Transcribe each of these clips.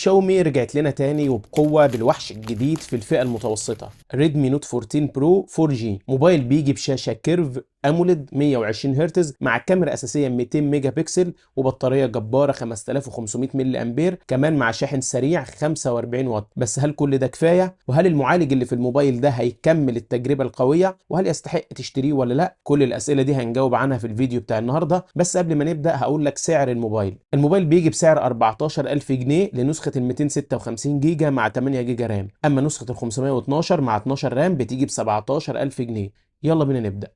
شاومي رجعت لنا تاني وبقوة بالوحش الجديد في الفئة المتوسطة، ريدمي نوت 14 برو 4G. موبايل بيجي بشاشة كيرف أموليد 120 هرتز مع كاميرا أساسية 200 ميجا بكسل وبطارية جبارة 5500 ملي أمبير، كمان مع شاحن سريع 45 واط. بس هل كل ده كفاية؟ وهل المعالج اللي في الموبايل ده هيكمل التجربة القوية؟ وهل يستحق تشتريه ولا لا؟ كل الأسئلة دي هنجاوب عنها في الفيديو بتاع النهاردة. بس قبل ما نبدأ هقول لك سعر الموبايل بيجي بسعر 14000 جنيه لنسخة ال 256 جيجا مع 8 جيجا رام، أما نسخة ال 512 مع 12 رام بتيجي ب 17000 جنيه. يلا بينا نبدأ.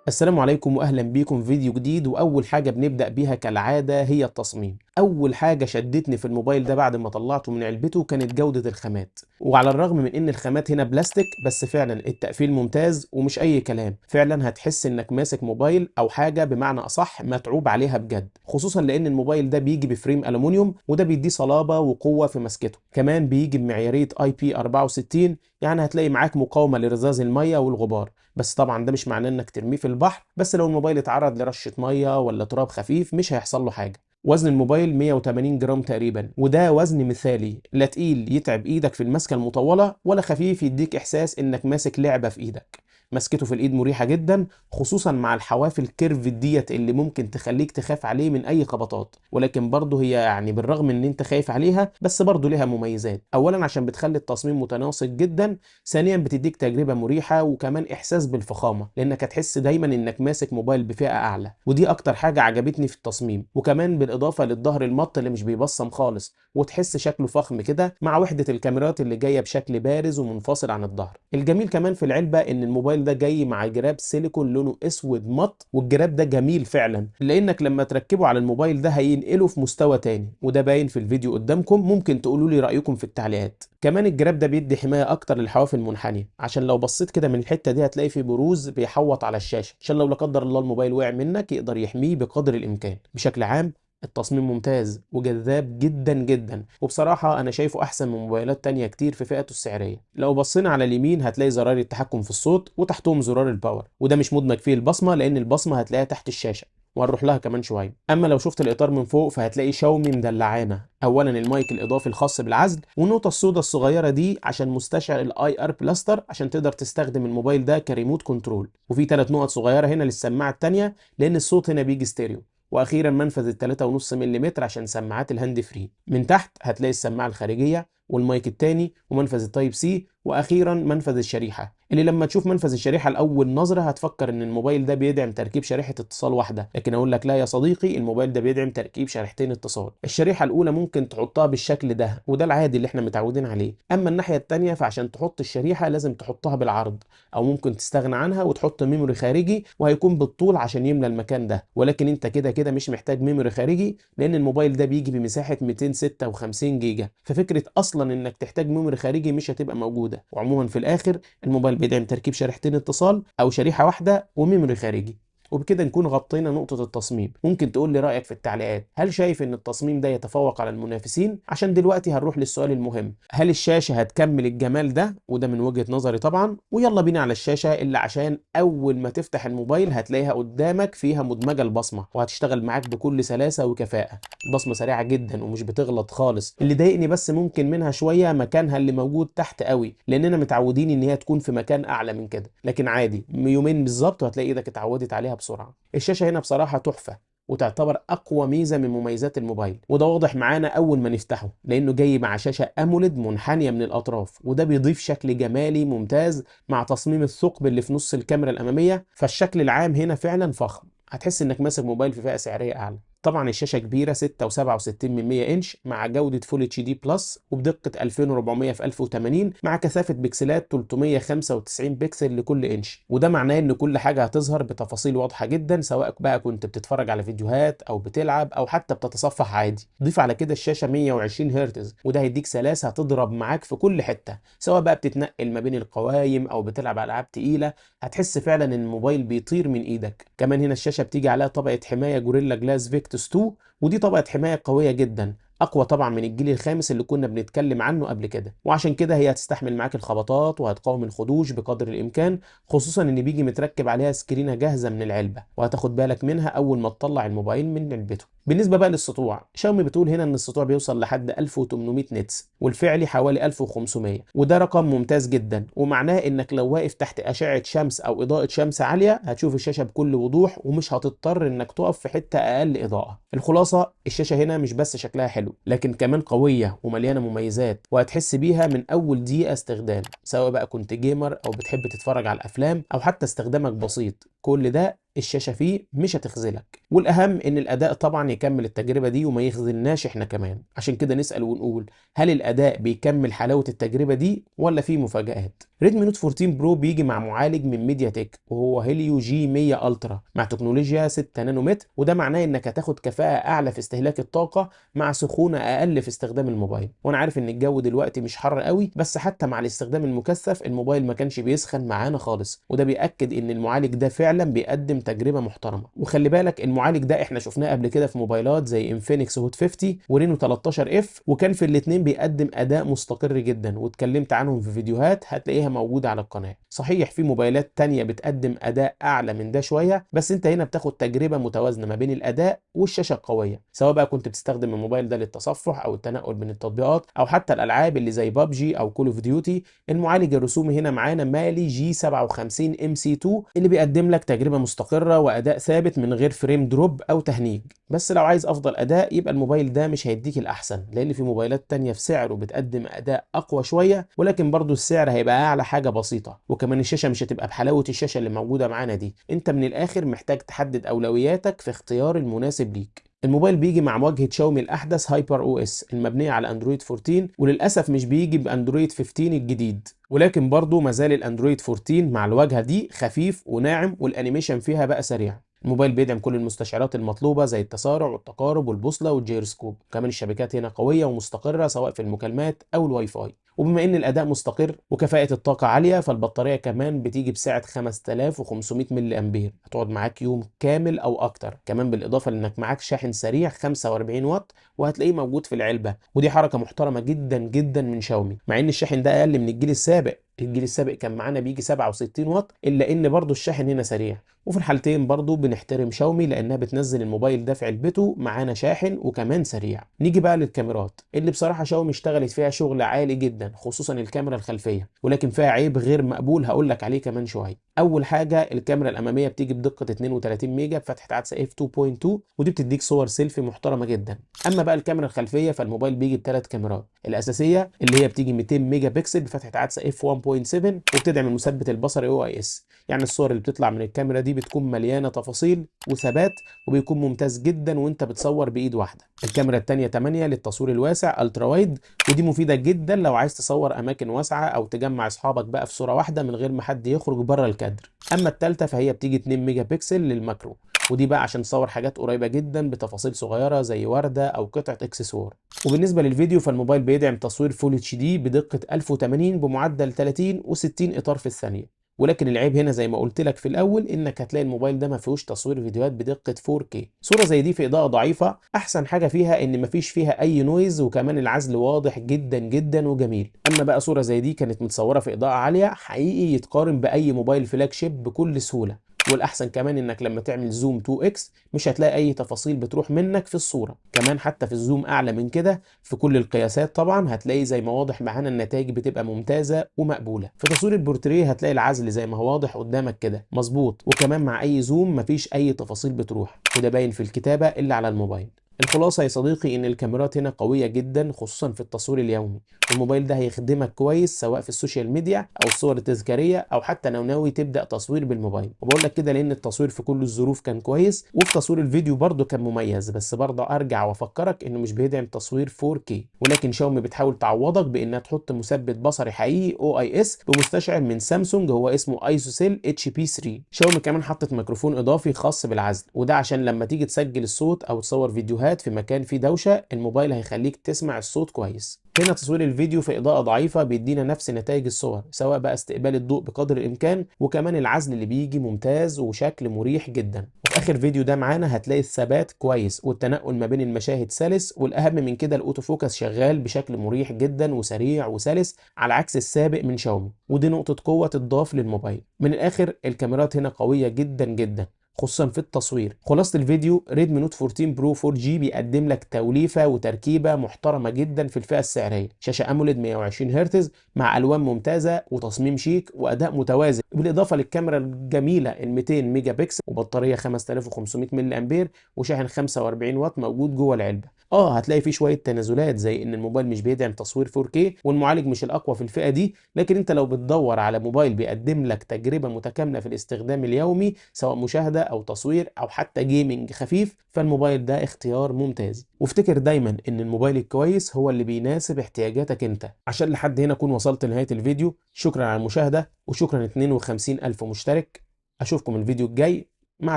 السلام عليكم واهلا بيكم في فيديو جديد. واول حاجه بنبدا بيها كالعاده هي التصميم. اول حاجه شدتني في الموبايل ده بعد ما طلعته من علبته كانت جوده الخامات، وعلى الرغم من ان الخامات هنا بلاستيك بس فعلا التقفيل ممتاز ومش اي كلام. فعلا هتحس انك ماسك موبايل او حاجه بمعنى اصح متعوب عليها بجد، خصوصا لان الموبايل ده بيجي بفريم الومنيوم وده بيديه صلابه وقوه في مسكته. كمان بيجي بمعياريه IP 64، يعني هتلاقي معاك مقاومه لرذاذ الميه والغبار. بس طبعا ده مش معناه انك ترميه في البحر، بس لو الموبايل اتعرض لرشة مية ولا تراب خفيف مش هيحصل له حاجة. وزن الموبايل 180 جرام تقريبا، وده وزن مثالي، لا تقيل يتعب ايدك في المسكة المطولة ولا خفيف يديك احساس انك ماسك لعبة في ايدك. مسكته في الايد مريحة جدا، خصوصا مع الحواف الكيرف ديت اللي ممكن تخليك تخاف عليه من اي خبطات. ولكن برضه هي يعني بالرغم ان انت خايف عليها بس برضه ليها مميزات. اولا عشان بتخلي التصميم متناسق جدا، ثانيا بتديك تجربة مريحة وكمان احساس بالفخامة لانك هتحس دايما انك ماسك موبايل بفئة اعلى، ودي اكتر حاجة عجبتني في التصميم. وكمان بالاضافة للظهر المط اللي مش بيبصم خالص وتحس شكله فخم كده، مع وحدة الكاميرات اللي جاية بشكل بارز ومنفصل عن الظهر. الجميل كمان في العلبة ان الموبايل ده جاي مع جراب سيليكون لونه اسود مط، والجراب ده جميل فعلا لانك لما تركبه على الموبايل ده هينقله في مستوى تاني، وده باين في الفيديو قدامكم. ممكن تقولوا لي رأيكم في التعليقات. كمان الجراب ده بيدي حماية اكتر للحواف المنحنية، عشان لو بصيت كده من الحتة دي هتلاقي في بروز بيحوط على الشاشة، عشان لو لا قدر الله الموبايل وقع منك يقدر يحميه بقدر الامكان. بشكل عام التصميم ممتاز وجذاب جدا جدا، وبصراحة أنا شايفه أحسن من موبايلات تانية كتير في فئته السعرية. لو بصينا على اليمين هتلاقي زرار التحكم في الصوت وتحتهم زرار الباور، وده مش مدمج فيه البصمة لأن البصمة هتلاقيها تحت الشاشة وهنروح لها كمان شويه. اما لو شفت الاطار من فوق فهتلاقي شاومي مدلعانا. اولا المايك الاضافي الخاص بالعزل، والنقطه السوداء الصغيره دي عشان مستشعر الاي ار بلاستر عشان تقدر تستخدم الموبايل ده كريموت كنترول، وفي 3 نقط صغيره هنا للسماعه الثانيه لان الصوت هنا بيجي ستيريو. واخيرا منفذ ال 3.5 ملم عشان سماعات الهاند فري. من تحت هتلاقي السماعه الخارجيه والمايك التاني ومنفذ التايب سي، واخيرا منفذ الشريحه اللي لما تشوف منفذ الشريحه لاول نظره هتفكر ان الموبايل ده بيدعم تركيب شريحه اتصال واحده، لكن اقول لك لا يا صديقي، الموبايل ده بيدعم تركيب شريحتين اتصال. الشريحه الاولى ممكن تحطها بالشكل ده وده العادي اللي احنا متعودين عليه، اما الناحيه الثانيه فعشان تحط الشريحه لازم تحطها بالعرض، او ممكن تستغنى عنها وتحط ميموري خارجي وهيكون بالطول عشان يملى المكان ده. ولكن انت كده كده مش محتاج ميموري خارجي لان الموبايل ده بيجي بمساحه 256 جيجا، ففكره اصلا انك تحتاج ميموري خارجي مش هتبقى موجوده. وعموما في الاخر الموبايل بيدعم تركيب شريحتين اتصال او شريحه واحده وميموري خارجي. وبكده نكون غطينا نقطة التصميم. ممكن تقول لي رأيك في التعليقات، هل شايف ان التصميم ده يتفوق على المنافسين؟ عشان دلوقتي هنروح للسؤال المهم، هل الشاشة هتكمل الجمال ده؟ وده من وجهة نظري طبعا. ويلا بينا على الشاشة اللي عشان اول ما تفتح الموبايل هتلاقيها قدامك فيها مدمجة البصمة وهتشتغل معاك بكل سلاسة وكفاءة. البصمة سريعة جدا ومش بتغلط خالص. اللي ضايقني بس ممكن منها شوية مكانها اللي موجود تحت قوي، لاننا متعودين ان هي تكون في مكان اعلى من كده، لكن عادي يومين بالظبط وهتلاقي ايدك اتعودت عليها بسرعة. الشاشة هنا بصراحة تحفة وتعتبر أقوى ميزة من مميزات الموبايل، وده واضح معانا أول ما نفتحه لأنه جاي مع شاشة أموليد منحنية من الأطراف، وده بيضيف شكل جمالي ممتاز مع تصميم الثقب اللي في نص الكاميرا الأمامية. فالشكل العام هنا فعلا فخم، هتحس إنك ماسك موبايل في فئة سعرية أعلى. طبعا الشاشة كبيرة 6.67 انش مع جودة فول اتش دي بلس وبدقة 2400 في 1080 مع كثافة بكسلات 395 بكسل لكل انش، وده معناه ان كل حاجة هتظهر بتفاصيل واضحة جدا سواء بقى كنت بتتفرج على فيديوهات او بتلعب او حتى بتتصفح عادي. ضيف على كده الشاشة 120 هرتز وده هيديك سلاسة هتضرب معاك في كل حتة، سواء بقى بتتنقل ما بين القوايم او بتلعب العاب تقيلة هتحس فعلا ان الموبايل بيطير من ايدك. كمان هنا الشاشة بتيجي عليها طبقة حماية جوريلا جلاس فيكتوس 2، ودي طبقة حماية قوية جدا، اقوى طبعا من الجيل الخامس اللي كنا بنتكلم عنه قبل كده، وعشان كده هي هتستحمل معاك الخبطات وهتقاوم الخدوش بقدر الامكان، خصوصا ان بيجي متركب عليها سكرينة جاهزة من العلبة وهتاخد بالك منها اول ما تطلع الموبايل من علبته. بالنسبه بقى للسطوع، شاومي بتقول هنا ان السطوع بيوصل لحد 1800 نتس والفعلي حوالي 1500، وده رقم ممتاز جدا، ومعناه انك لو واقف تحت اشعه شمس او اضاءه شمس عاليه هتشوف الشاشه بكل وضوح، ومش هتضطر انك تقف في حته اقل اضاءه. الخلاصه الشاشه هنا مش بس شكلها حلو، لكن كمان قويه ومليانه مميزات، وهتحس بيها من اول دقيقه استخدام، سواء بقى كنت جيمر او بتحب تتفرج على الافلام او حتى استخدامك بسيط. كل ده الشاشة فيه مش هتخذلك، والأهم إن الأداء طبعا يكمل التجربة دي وما يخذلناش إحنا كمان. عشان كده نسأل ونقول، هل الأداء بيكمل حلاوة التجربة دي ولا في مفاجآت؟ ريدمي نوت 14 برو بيجي مع معالج من ميديا تك، وهو هيليو جي 100 الترا مع تكنولوجيا 6 نانومتر، وده معناه إنك هتاخد كفاءة أعلى في استهلاك الطاقة مع سخونة أقل في استخدام الموبايل. وأنا عارف إن الجو دلوقتي مش حر قوي، بس حتى مع الاستخدام المكثف الموبايل ما كانش بيسخن معانا خالص، وده بيأكد إن المعالج ده فعلا بيقدم تجربة محترمة. وخلي بالك المعالج ده احنا شفناه قبل كده في موبايلات زي انفينكس هوت 50 ورينو 13 اف، وكان في الاتنين بيقدم اداء مستقر جدا، واتكلمت عنهم في فيديوهات هتلاقيها موجودة على القناة. صحيح في موبايلات تانية بتقدم اداء اعلى من ده شوية، بس انت هنا بتاخد تجربة متوازنة ما بين الاداء والشاشة القوية، سواء بقى كنت بتستخدم الموبايل ده للتصفح او التنقل بين التطبيقات او حتى الالعاب اللي زي بابجي او كول اوف ديوتي. المعالج الرسومي هنا معانا مالي جي 57 ام سي 2 اللي بيقدم لك تجربة مستقرة واداء ثابت من غير فريم دروب او تهنيج. بس لو عايز افضل اداء يبقى الموبايل ده مش هيديك الاحسن، لان في موبايلات تانية في سعره بتقدم اداء اقوى شوية، ولكن برضو السعر هيبقى اعلى حاجة بسيطة، وكمان الشاشة مش هتبقى بحلاوة الشاشة اللي موجودة معانا دي. انت من الاخر محتاج تحدد اولوياتك في اختيار المناسب ليك. الموبايل بيجي مع واجهة شاومي الأحدث هايبر او اس المبنية على اندرويد 14، وللأسف مش بيجي باندرويد 15 الجديد، ولكن برضه مازال الاندرويد 14 مع الواجهة دي خفيف وناعم، والانيميشن فيها بقى سريع. الموبايل بيدعم كل المستشعرات المطلوبة زي التسارع والتقارب والبوصلة والجيروسكوب، كمان الشبكات هنا قوية ومستقرة سواء في المكالمات أو الواي فاي. وبما ان الاداء مستقر وكفاءة الطاقة عالية، فالبطارية كمان بتيجي بسعة 5500 ملي امبير، هتقعد معاك يوم كامل او اكتر، كمان بالاضافة لانك معاك شاحن سريع 45 واط وهتلاقيه موجود في العلبة، ودي حركة محترمة جدا جدا من شاومي، مع ان الشاحن ده اقل من الجيل السابق. الجيل السابق كان معانا بيجي 67 واط، الا ان برضو الشاحن هنا سريع. وفي الحالتين برضو بنحترم شاومي لانها بتنزل الموبايل ده في علبته معانا شاحن وكمان سريع. نيجي بقى للكاميرات اللي بصراحة شاومي اشتغلت فيها شغل عالي جدا، خصوصا الكاميرا الخلفية، ولكن فيها عيب غير مقبول هقول لك عليه كمان شوية. اول حاجة الكاميرا الامامية بتيجي بدقة 32 ميجا بفتحة عدسة اف 2.2، ودي بتديك صور سيلفي محترمة جدا. اما بقى الكاميرا الخلفية فالموبايل بيجي بثلاث كاميرات، الاساسية اللي هي بتيجي 200 ميجا بكسل بفتحة عدسة اف 1.7، وبتدعم المثبت البصري او اي اس، يعني الصور اللي بتطلع من الكاميرا دي بتكون مليانه تفاصيل وثبات، وبيكون ممتاز جدا وانت بتصور بايد واحده. الكاميرا التانية 8 للتصوير الواسع الترا وايد، ودي مفيده جدا لو عايز تصور اماكن واسعه او تجمع اصحابك بقى في صوره واحده من غير ما حد يخرج بره الكادر. اما التالتة فهي بتيجي 2 ميجا بكسل للماكرو، ودي بقى عشان تصور حاجات قريبه جدا بتفاصيل صغيره زي ورده او قطعه اكسسوار. وبالنسبه للفيديو فالموبايل بيدعم تصوير فول اتش دي بدقه 1080 بمعدل 30 و60 اطار في الثانيه. ولكن العيب هنا زي ما قلت لك في الاول انك هتلاقي الموبايل ده ما فيهوش تصوير فيديوهات بدقة 4K. صورة زي دي في اضاءة ضعيفة احسن حاجة فيها ان ما فيش فيها اي نويز، وكمان العزل واضح جدا جدا وجميل. اما بقى صورة زي دي كانت متصورة في اضاءة عالية حقيقي يتقارن باي موبايل فلاج شيب بكل سهولة. والاحسن كمان انك لما تعمل زوم 2x مش هتلاقي اي تفاصيل بتروح منك في الصورة، كمان حتى في الزوم اعلى من كده في كل القياسات طبعا هتلاقي زي ما واضح معانا النتائج بتبقى ممتازة ومقبولة. في تصوير البورتريه هتلاقي العزل زي ما هو واضح قدامك كده مظبوط، وكمان مع اي زوم مفيش اي تفاصيل بتروح، وده باين في الكتابة اللي على الموبايل. الخلاصة يا صديقي ان الكاميرات هنا قوية جدا خصوصا في التصوير اليومي، الموبايل ده هيخدمك كويس سواء في السوشيال ميديا او الصور التذكارية او حتى لو ناوي تبدأ تصوير بالموبايل. وبقول لك كده لان التصوير في كل الظروف كان كويس، وفي تصوير الفيديو برضه كان مميز، بس برضه ارجع وافكرك انه مش بيدعم تصوير 4K، ولكن شاومي بتحاول تعوضك بانها تحط مثبت بصري حقيقي او اي اس بمستشعر من سامسونج هو اسمه ايسوسيل اتش بي 3. شاومي كمان حطت ميكروفون اضافي خاص بالعزل، وده عشان لما تيجي تسجل الصوت او تصور فيديوهات في مكان فيه دوشة الموبايل هيخليك تسمع الصوت كويس. هنا تصوير الفيديو في إضاءة ضعيفة بيدينا نفس نتائج الصور، سواء بقى استقبال الضوء بقدر الإمكان، وكمان العزل اللي بيجي ممتاز وشكل مريح جدا. وفي آخر فيديو ده معانا هتلاقي الثبات كويس والتنقل ما بين المشاهد سلس، والأهم من كده الأوتو فوكس شغال بشكل مريح جدا وسريع وسلس على عكس السابق من شاومي، ودي نقطة قوة تضاف للموبايل. من الآخر الكاميرات هنا قوية جدا جدا، خصوصا في التصوير. خلاصة الفيديو، ريدمي نوت 14 برو 4G بيقدم لك توليفة وتركيبة محترمة جدا في الفئة السعرية، شاشة أموليد 120 هرتز مع ألوان ممتازة وتصميم شيك وأداء متوازن، بالإضافة للكاميرا الجميلة ال 200 ميجا بكسل وبطارية 5500 ملي أمبير وشاحن 45 واط موجود جوه العلبة. هتلاقي فيه شوية تنازلات زي ان الموبايل مش بيدعم تصوير 4K والمعالج مش الاقوى في الفئة دي، لكن انت لو بتدور على موبايل بيقدم لك تجربة متكاملة في الاستخدام اليومي سواء مشاهدة او تصوير او حتى جيمنج خفيف، فالموبايل ده اختيار ممتاز. وافتكر دايما ان الموبايل الكويس هو اللي بيناسب احتياجاتك انت. عشان لحد هنا اكون وصلت لنهاية الفيديو، شكرا على المشاهدة وشكرا 52 الف مشترك. اشوفكم الفيديو الجاي، مع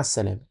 السلامة.